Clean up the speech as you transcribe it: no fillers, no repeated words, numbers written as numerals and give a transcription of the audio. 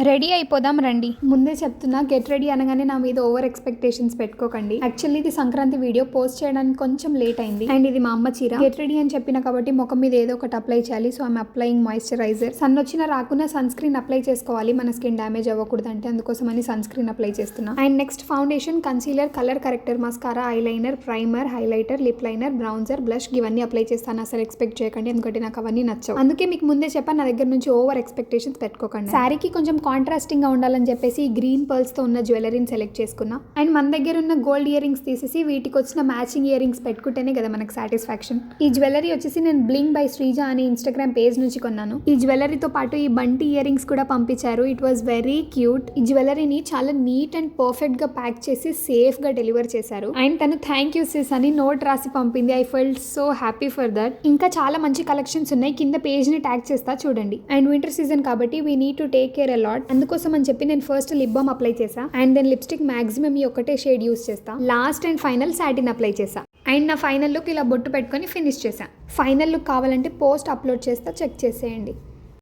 Ready అయిపోదాం రండి. ముందే చెప్తున్నా, గెట్ రెడీ అనగానే నా మీద ఓవర్ ఎక్స్పెక్టేషన్స్ పెట్టుకోకండి. యాక్చువల్లీ ఇది సంక్రాంతి వీడియో పోస్ట్ చేయడానికి కొంచెం లేట్ అయింది. అండ్ ఇది మా అమ్మ చీర. గెట్ రెడీ అని చెప్పిన కాబట్టి ముఖం మీద ఏదో ఒకటి అప్లై చేయాలి. So I'm applying moisturiser. Sun వచ్చినా రాకున్నా సన్ స్క్రీన్ అప్లై చేసుకోవాలి, మన స్కిన్ డ్యామేజ్ అవ్వకూడదు అంటే. అందుకోసం అని సన్ స్క్రీన్ అప్లై చేస్తున్నా. And next foundation, concealer, colour corrector, mascara, eyeliner, primer, highlighter, lip liner, bronzer, blush ఇవన్నీ అప్లై చేస్తాను. అసలు ఎక్స్పెక్ట్ చేయకండి, ఎందుకంటే నాకు అవన్నీ నచ్చవు. అందుకే మీకు ముందే చెప్పాను, నా దగ్గర నుంచి ఓవర్ ఎక్స్పెక్టేషన్స్ పెట్టుకోకండి. శారీకి కొంచెం కాంట్రాస్టింగ్ గా ఉండాలని చెప్పేసి గ్రీన్ పర్ల్స్ తో ఉన్న జ్యువెలరీని సెలెక్ట్ చేసుకున్నా. అండ్ మన దగ్గర ఉన్న గోల్డ్ ఇయర్ రింగ్స్ తీసేసి వీటికి వచ్చిన మ్యాచింగ్ ఇయర్ రింగ్స్ పెట్టుకుంటేనే కదా మనకు సాటిస్ఫాక్షన్. ఈ జ్యువెలరీ వచ్చేసి నేను బ్లింగ్ బై శ్రీజ అనే ఇన్స్టాగ్రామ్ పేజ్ నుంచి కొన్నాను. ఈ జ్యువెలరీతో పాటు ఈ బంటి ఇయర్ రింగ్స్ కూడా పంపించారు. It was very cute. ఈ జ్యువెలరీని చాలా నీట్ అండ్ పర్ఫెక్ట్ గా ప్యాక్ చేసి సేఫ్ గా డెలివర్ చేశారు. అండ్ తను థ్యాంక్ యూ సిస్ అని నోట్ రాసి పంపింది. I felt so happy for that. ఇంకా చాలా మంచి కలెక్షన్స్ ఉన్నాయి, కింద పేజ్ ని ట్యాగ్ చేస్తా చూడండి. అండ్ వింటర్ సీజన్ కాబట్టి we need to take care a lot. అందుకోసం అని చెప్పి నేను ఫస్ట్ లిప్ బామ్ అప్లై చేసా. అండ్ దెన్ లిప్స్టిక్ మాక్సిమం ఈ ఒకటే షేడ్ యూస్ చేస్తా. Last and final satin apply చేసా. అండ్ నా ఫైనల్ లుక్ ఇలా బొట్టు పెట్టుకొని ఫినిష్ చేసా. ఫైనల్ లుక్ కావాలంటే పోస్ట్ అప్లోడ్ చేస్తా, చెక్ చేసేయండి.